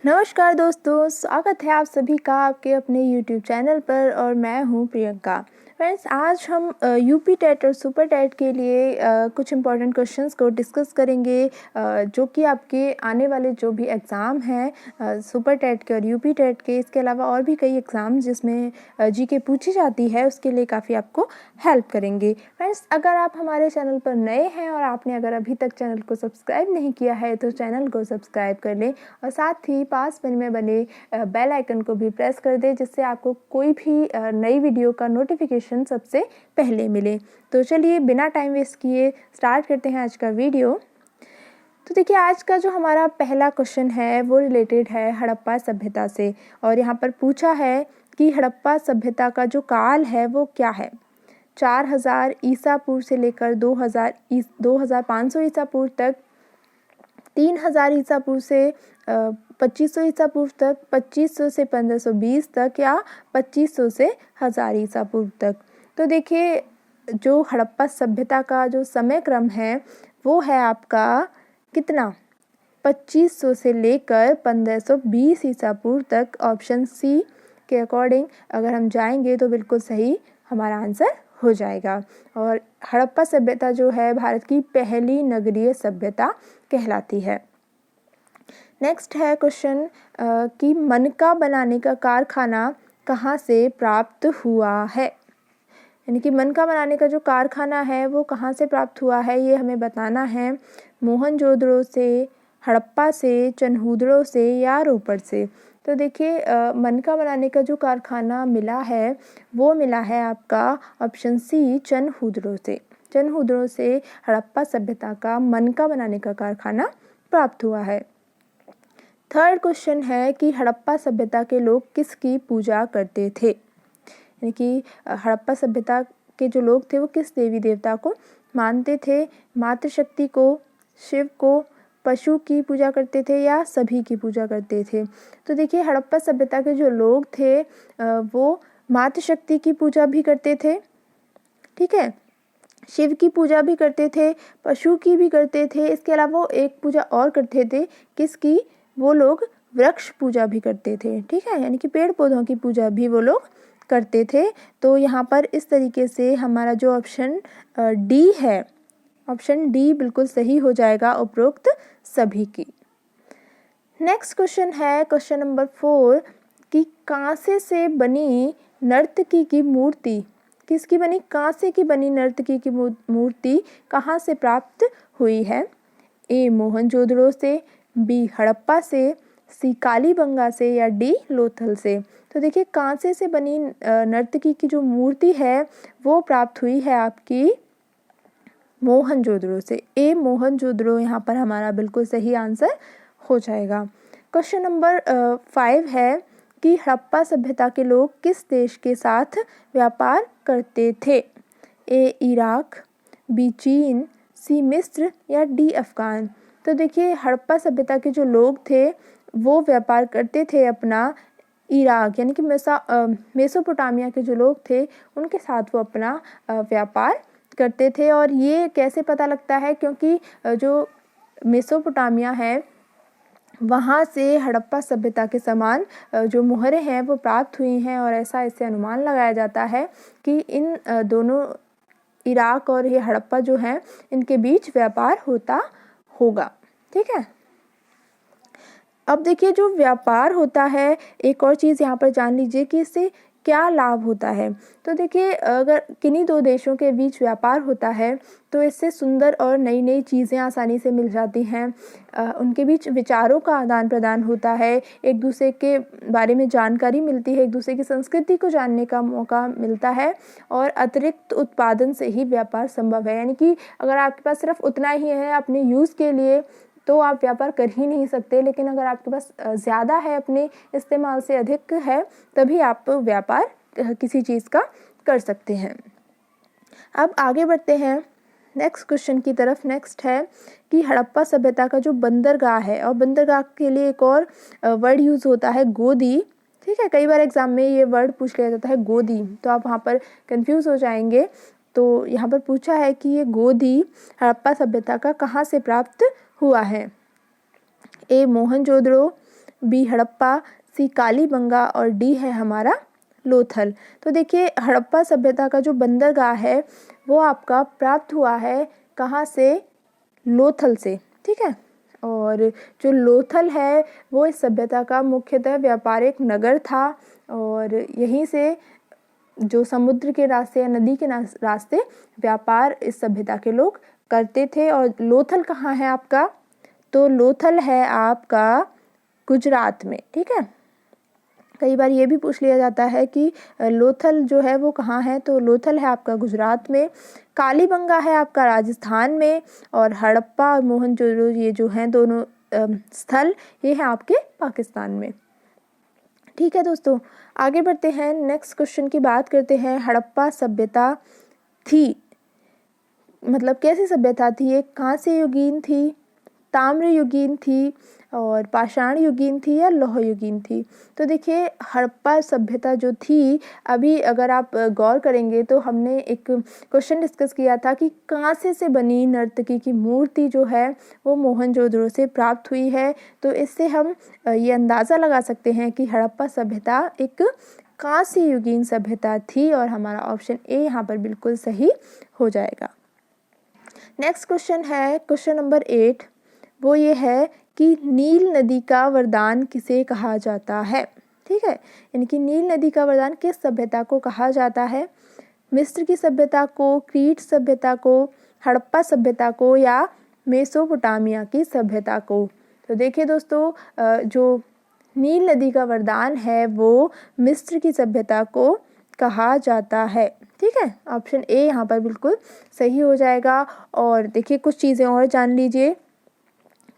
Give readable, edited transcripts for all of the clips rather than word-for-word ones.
नमस्कार दोस्तों, स्वागत है आप सभी का आपके अपने YouTube चैनल पर और मैं हूँ प्रियंका। फ्रेंड्स, आज हम यूपी टेट और सुपर टेट के लिए कुछ इम्पॉर्टेंट क्वेश्चंस को डिस्कस करेंगे, जो कि आपके आने वाले जो भी एग्ज़ाम हैं सुपर टेट के और यूपी टेट के, इसके अलावा और भी कई एग्ज़ाम जिसमें जीके पूछी जाती है, उसके लिए काफ़ी आपको हेल्प करेंगे। फ्रेंड्स, अगर आप हमारे चैनल पर नए हैं और आपने अगर अभी तक चैनल को सब्सक्राइब नहीं किया है तो चैनल को सब्सक्राइब कर लें और साथ ही पास में बने बेल आइकन को भी प्रेस कर दें, जिससे आपको कोई भी नई वीडियो का नोटिफिकेशन सबसे पहले मिले। तो चलिए बिना टाइम वेस्ट किए स्टार्ट करते हैं आज का वीडियो। तो देखिए, आज का जो हमारा पहला क्वेश्चन है वो रिलेटेड है हड़प्पा सभ्यता से, और यहाँ पर पूछा है कि हड़प्पा सभ्यता का जो काल है वो क्या है। 4000 ईसा पूर्व से लेकर 2500 ईसा पूर्व तक, 3000 ईसा पूर्व से 2500 ईसा पूर्व तक, 2500 से 1520 तक, या 2500 से 1000 ईसा पूर्व तक। तो देखिए, जो हड़प्पा सभ्यता का जो समय क्रम है वो है आपका कितना, 2500 से लेकर 1520 ईसा पूर्व तक। ऑप्शन सी के अकॉर्डिंग अगर हम जाएंगे तो बिल्कुल सही हमारा आंसर हो जाएगा। और हड़प्पा सभ्यता जो है भारत की पहली नगरीय सभ्यता कहलाती है। नेक्स्ट है क्वेश्चन कि मनका बनाने का कारखाना कहाँ से प्राप्त हुआ है। यानी कि मनका बनाने का जो कारखाना है वो कहाँ से प्राप्त हुआ है, ये हमें बताना है। मोहनजोदड़ो से, हड़प्पा से, चनहूदड़ो से, या रोपड़ से। तो देखिए, मनका बनाने का जो कारखाना मिला है वो मिला है आपका ऑप्शन सी, चनहूदड़ो से। चनहूदड़ो से हड़प्पा सभ्यता का मनका बनाने का कारखाना प्राप्त हुआ है। थर्ड क्वेश्चन है कि हड़प्पा सभ्यता के लोग किसकी पूजा करते थे। यानी कि हड़प्पा सभ्यता के जो लोग थे वो किस देवी देवता को मानते थे। मातृशक्ति को, शिव को, पशु की पूजा करते थे, या सभी की पूजा करते थे। तो देखिए, हड़प्पा सभ्यता के जो लोग थे वो मातृशक्ति की पूजा भी करते थे, ठीक है, शिव की पूजा भी करते थे, पशु की भी करते थे। इसके अलावा वो एक पूजा और करते थे, किसकी, वो लोग वृक्ष पूजा भी करते थे, ठीक है, यानी कि पेड़ पौधों की पूजा भी वो लोग करते थे। तो यहाँ पर इस तरीके से हमारा जो ऑप्शन डी है, ऑप्शन डी बिल्कुल सही हो जाएगा, उपरोक्त सभी की। नेक्स्ट क्वेश्चन है क्वेश्चन नंबर 4 कि कांसे से बनी नर्तकी की मूर्ति, किसकी बनी, कांसे की बनी नर्तकी की मूर्ति कहाँ से प्राप्त हुई है। ए मोहनजोदड़ो से, बी हड़प्पा से, सी कालीबंगा से, या डी लोथल से। तो देखिए, कांसे से बनी नर्तकी की जो मूर्ति है वो प्राप्त हुई है आपकी मोहनजोदड़ो से। ए मोहनजोदड़ो यहाँ पर हमारा बिल्कुल सही आंसर हो जाएगा। क्वेश्चन नंबर 5 है कि हड़प्पा सभ्यता के लोग किस देश के साथ व्यापार करते थे। ए इराक, बी चीन, सी मिस्र, या डी अफ़गान। तो देखिए, हड़प्पा सभ्यता के जो लोग थे वो व्यापार करते थे अपना इराक, यानी कि मेसोपोटामिया के जो लोग थे उनके साथ वो अपना व्यापार करते थे। और ये कैसे पता लगता है, क्योंकि जो मेसोपोटामिया है वहाँ से हड़प्पा सभ्यता के समान जो मुहरें हैं वो प्राप्त हुई हैं, और ऐसा इससे अनुमान लगाया जाता है कि इन दोनों, इराक और ये हड़प्पा जो हैं, इनके बीच व्यापार होता होगा, ठीक है। अब देखिए, जो व्यापार होता है, एक और चीज़ यहाँ पर जान लीजिए कि इससे क्या लाभ होता है। तो देखिए, अगर किन्हीं दो देशों के बीच व्यापार होता है तो इससे सुंदर और नई नई चीज़ें आसानी से मिल जाती हैं, उनके बीच विचारों का आदान प्रदान होता है, एक दूसरे के बारे में जानकारी मिलती है, एक दूसरे की संस्कृति को जानने का मौका मिलता है, और अतिरिक्त उत्पादन से ही व्यापार संभव है। यानी कि अगर आपके पास सिर्फ उतना ही है अपने यूज़ के लिए तो आप व्यापार कर ही नहीं सकते, लेकिन अगर आपके पास ज़्यादा है, अपने इस्तेमाल से अधिक है, तभी आप व्यापार किसी चीज़ का कर सकते हैं। अब आगे बढ़ते हैं नेक्स्ट क्वेश्चन की तरफ। नेक्स्ट है कि हड़प्पा सभ्यता का जो बंदरगाह है, और बंदरगाह के लिए एक और वर्ड यूज़ होता है, गोदी, ठीक है। कई बार एग्जाम में ये वर्ड पूछ लिया जाता है, गोदी, तो आप वहाँ पर कंफ्यूज हो जाएंगे। तो यहाँ पर पूछा है कि ये गोदी हड़प्पा सभ्यता का कहाँ से प्राप्त हुआ है। ए मोहनजोदड़ो, बी हड़प्पा, सी कालीबंगा और डी है हमारा लोथल। तो देखिए हड़प्पा सभ्यता का जो बंदरगाह है वो आपका प्राप्त हुआ है कहाँ से? लोथल से, ठीक है। और जो लोथल है वो इस सभ्यता का मुख्यतः व्यापारिक नगर था और यहीं से जो समुद्र के रास्ते या नदी के रास्ते व्यापार इस सभ्यता के लोग करते थे। और लोथल कहाँ है आपका? तो लोथल है आपका गुजरात में, ठीक है। कई बार ये भी पूछ लिया जाता है कि लोथल जो है वो कहाँ है, तो लोथल है आपका गुजरात में। कालीबंगा है आपका राजस्थान में और हड़प्पा और मोहनजोदड़ो ये जो हैं दोनों स्थल ये हैं आपके पाकिस्तान में। ठीक है दोस्तों, आगे बढ़ते हैं, नेक्स्ट क्वेश्चन की बात करते हैं। हड़प्पा सभ्यता थी, मतलब कैसी सभ्यता थी? ये कांस्य युगीन थी, ताम्र युगीन थी और पाषाण युगीन थी या लौह युगीन थी? तो देखिए हड़प्पा सभ्यता जो थी, अभी अगर आप गौर करेंगे तो हमने एक क्वेश्चन डिस्कस किया था कि कांसे से बनी नर्तकी की मूर्ति जो है वो मोहनजोदड़ो से प्राप्त हुई है। तो इससे हम ये अंदाज़ा लगा सकते हैं कि हड़प्पा सभ्यता एक कांस्य युगीन सभ्यता थी और हमारा ऑप्शन ए यहाँ पर बिल्कुल सही हो जाएगा। नेक्स्ट क्वेश्चन है क्वेश्चन नंबर 8, वो ये है कि नील नदी का वरदान किसे कहा जाता है? ठीक है, यानी कि नील नदी का वरदान किस सभ्यता को कहा जाता है? मिस्र की सभ्यता को, क्रीट सभ्यता को, हड़प्पा सभ्यता को या मेसोपोटामिया की सभ्यता को? तो देखिए दोस्तों, जो नील नदी का वरदान है वो मिस्र की सभ्यता को कहा जाता है। ठीक है, ऑप्शन ए यहाँ पर बिल्कुल सही हो जाएगा। और देखिए कुछ चीज़ें और जान लीजिए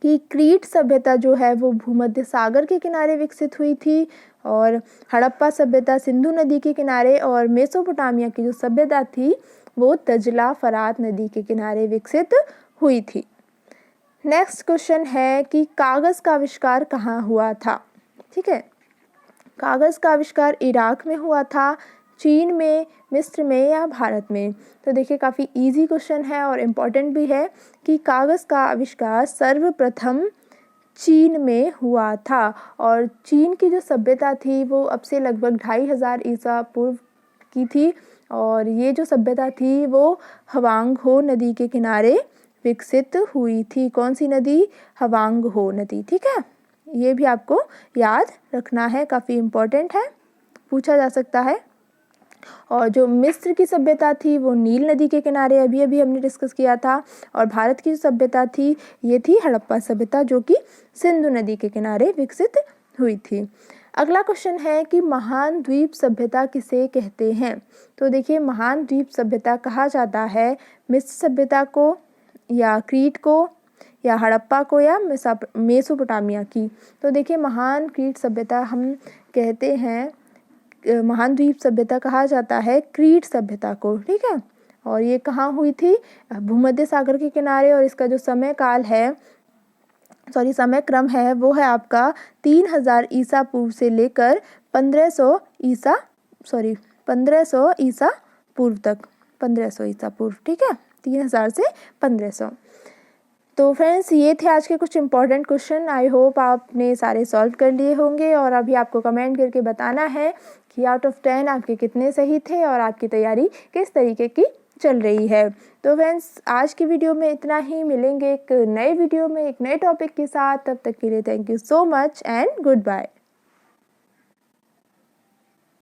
कि क्रीट सभ्यता जो है वो भूमध्य सागर के किनारे विकसित हुई थी और हड़प्पा सभ्यता सिंधु नदी के किनारे और मेसोपोटामिया की जो सभ्यता थी वो दजला फरात नदी के किनारे विकसित हुई थी। नेक्स्ट क्वेश्चन है कि कागज़ का आविष्कार कहाँ हुआ था? ठीक है, कागज़ का आविष्कार इराक में हुआ था, चीन में, मिस्र में या भारत में? तो देखिए काफ़ी इजी क्वेश्चन है और इम्पॉर्टेंट भी है कि कागज़ का आविष्कार सर्वप्रथम चीन में हुआ था और चीन की जो सभ्यता थी वो अब से लगभग 2500 ईसा पूर्व की थी और ये जो सभ्यता थी वो हवांगहो नदी के किनारे विकसित हुई थी। कौन सी नदी? हवांगहो नदी। ठीक है, ये भी आपको याद रखना है, काफ़ी इम्पोर्टेंट है, पूछा जा सकता है। और जो मिस्र की सभ्यता थी वो नील नदी के किनारे अभी अभी हमने डिस्कस किया था और भारत की जो सभ्यता थी ये थी हड़प्पा सभ्यता जो कि सिंधु नदी के किनारे विकसित हुई थी। अगला क्वेश्चन है कि महान द्वीप सभ्यता किसे कहते हैं? तो देखिए महान द्वीप सभ्यता कहा जाता है मिस्र सभ्यता को या क्रीट को या हड़प्पा को या मेसोपोटामिया की? तो देखिए महान क्रीट सभ्यता हम कहते हैं, महान द्वीप सभ्यता कहा जाता है क्रीट सभ्यता को। ठीक है, और ये कहाँ हुई थी? भूमध्य सागर के किनारे और इसका जो समय क्रम है वो है आपका 3000 ईसा पूर्व से लेकर 1500 ईसा पूर्व तक, 1500 ईसा पूर्व। ठीक है, 3000 से 1500। तो फ्रेंड्स ये थे आज के कुछ इंपॉर्टेंट क्वेश्चन। आई होप आपने सारे सॉल्व कर लिए होंगे और अभी आपको कमेंट करके बताना है कि आउट ऑफ 10 आपके कितने सही थे और आपकी तैयारी किस तरीके की चल रही है। तो फ्रेंड्स आज की वीडियो में इतना ही, मिलेंगे एक नए वीडियो में एक नए टॉपिक के साथ। तब तक के लिए thank you so much and good bye.